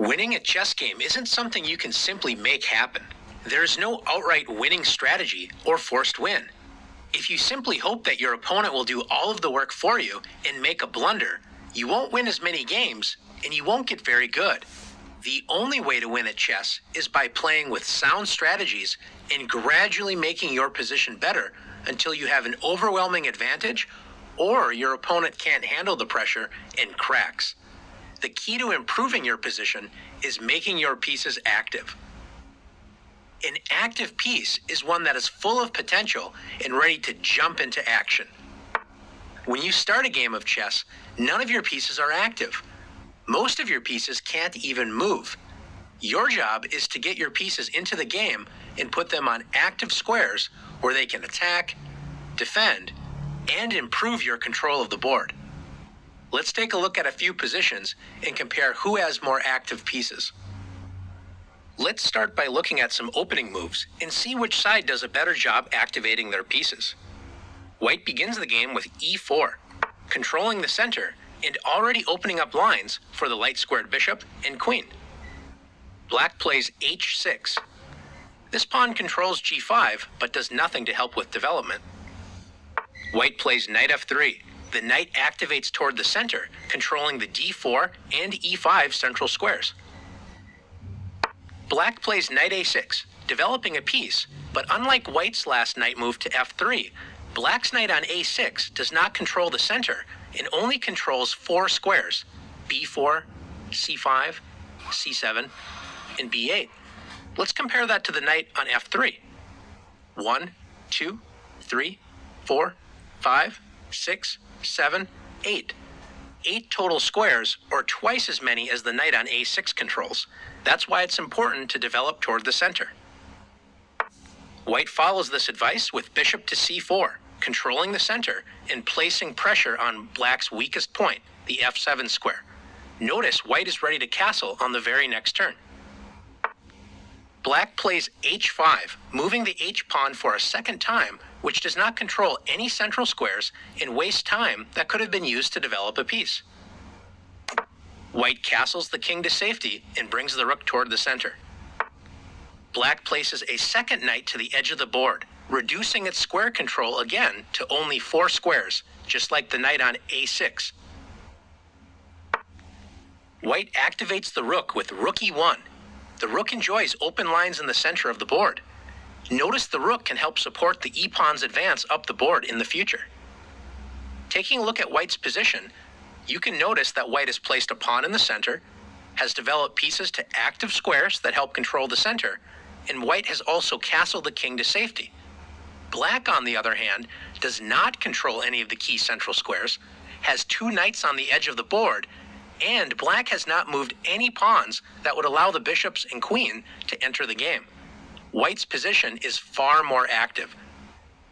Winning a chess game isn't something you can simply make happen. There's no outright winning strategy or forced win. If you simply hope that your opponent will do all of the work for you and make a blunder, you won't win as many games and you won't get very good. The only way to win at chess is by playing with sound strategies and gradually making your position better until you have an overwhelming advantage or your opponent can't handle the pressure and cracks. The key to improving your position is making your pieces active. An active piece is one that is full of potential and ready to jump into action. When you start a game of chess, none of your pieces are active. Most of your pieces can't even move. Your job is to get your pieces into the game and put them on active squares where they can attack, defend, and improve your control of the board. Let's take a look at a few positions and compare who has more active pieces. Let's start by looking at some opening moves and see which side does a better job activating their pieces. White begins the game with e4, controlling the center and already opening up lines for the light-squared bishop and queen. Black plays h6. This pawn controls g5 but does nothing to help with development. White plays knight f3. The knight activates toward the center, controlling the d4 and e5 central squares. Black plays knight a6, developing a piece, but unlike White's last knight move to f3, Black's knight on a6 does not control the center and only controls 4 squares, b4, c5, c7, and b8. Let's compare that to the knight on f3. 1, 2, 3, 4, 5, 6, 7, 8. 8 total squares, or twice as many as the knight on a6 controls. That's why it's important to develop toward the center. White follows this advice with bishop to c4, controlling the center and placing pressure on Black's weakest point, the f7 square. Notice White is ready to castle on the very next turn. Black plays h5, moving the h-pawn for a second time, which does not control any central squares and wastes time that could have been used to develop a piece. White castles the king to safety and brings the rook toward the center. Black places a second knight to the edge of the board, reducing its square control again to only 4 squares, just like the knight on a6. White activates the rook with rook e1. The rook enjoys open lines in the center of the board. Notice the rook can help support the e-pawn's advance up the board in the future. Taking a look at White's position, you can notice that White has placed a pawn in the center, has developed pieces to active squares that help control the center, and White has also castled the king to safety. Black, on the other hand, does not control any of the key central squares, has 2 knights on the edge of the board, and Black has not moved any pawns that would allow the bishops and queen to enter the game. White's position is far more active.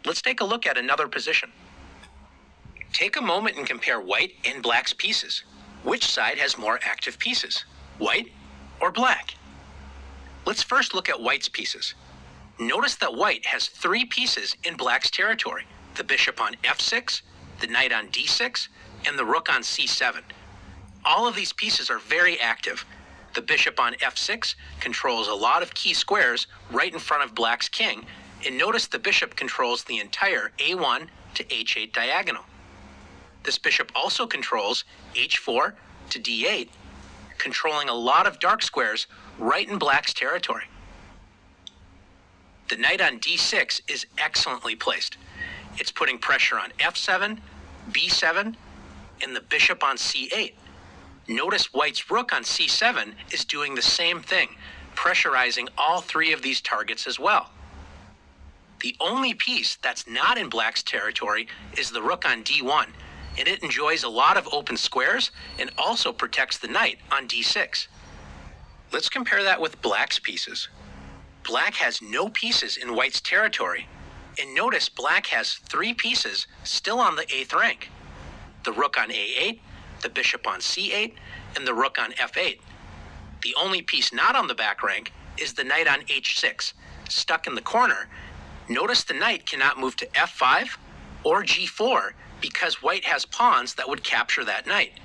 Let's take a look at another position. Take a moment and compare White and Black's pieces. Which side has more active pieces, White or Black? Let's first look at White's pieces. Notice that White has 3 pieces in Black's territory: the bishop on f6, the knight on d6, and the rook on c7. All of these pieces are very active. The bishop on f6 controls a lot of key squares right in front of Black's king, and notice the bishop controls the entire a1 to h8 diagonal. This bishop also controls h4 to d8, controlling a lot of dark squares right in Black's territory. The knight on d6 is excellently placed. It's putting pressure on f7, b7, and the bishop on c8. Notice White's rook on c7 is doing the same thing, pressurizing all 3 of these targets as well. The only piece that's not in Black's territory is the rook on d1, and it enjoys a lot of open squares and also protects the knight on d6. Let's compare that with Black's pieces. Black has no pieces in White's territory, and notice Black has 3 pieces still on the 8th rank: the rook on a8, the bishop on c8, and the rook on f8. The only piece not on the back rank is the knight on h6, stuck in the corner. Notice the knight cannot move to f5 or g4 because White has pawns that would capture that knight.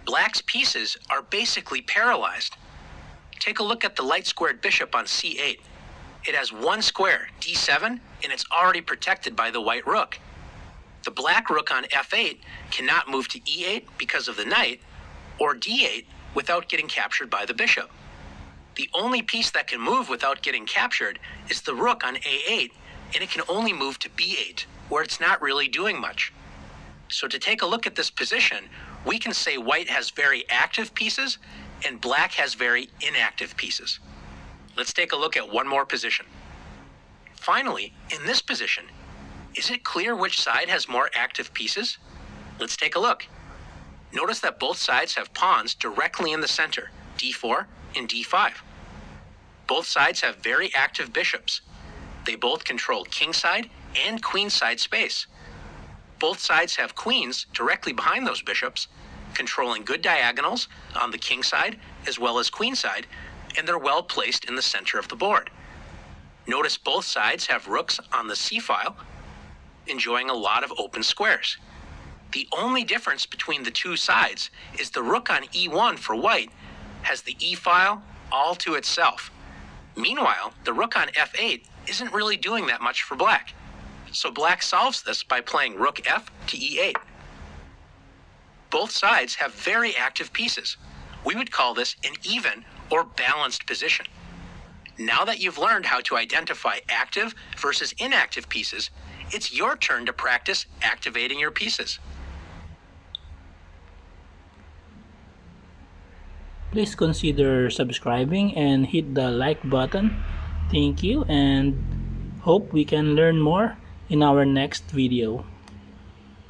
Black's pieces are basically paralyzed. Take a look at the light-squared bishop on c8. It has one square, d7, and it's already protected by the white rook. The black rook on f8 cannot move to e8 because of the knight, or d8 without getting captured by the bishop. The only piece that can move without getting captured is the rook on a8, and it can only move to b8, where it's not really doing much. So to take a look at this position, we can say white has very active pieces and black has very inactive pieces. Let's take a look at one more position. Finally, in this position, is it clear which side has more active pieces? Let's take a look. Notice that both sides have pawns directly in the center, d4 and d5. Both sides have very active bishops. They both control kingside and queenside space. Both sides have queens directly behind those bishops, controlling good diagonals on the king side as well as queen side, and they're well placed in the center of the board. Notice both sides have rooks on the c-file, enjoying a lot of open squares. The only difference between the two sides is the rook on e1 for white has the e-file all to itself. Meanwhile, the rook on f8 isn't really doing that much for black. So black solves this by playing rook f to e8. Both sides have very active pieces. We would call this an even or balanced position. Now that you've learned how to identify active versus inactive pieces, it's your turn to practice activating your pieces. Please consider subscribing and hit the like button. Thank you, and hope we can learn more in our next video.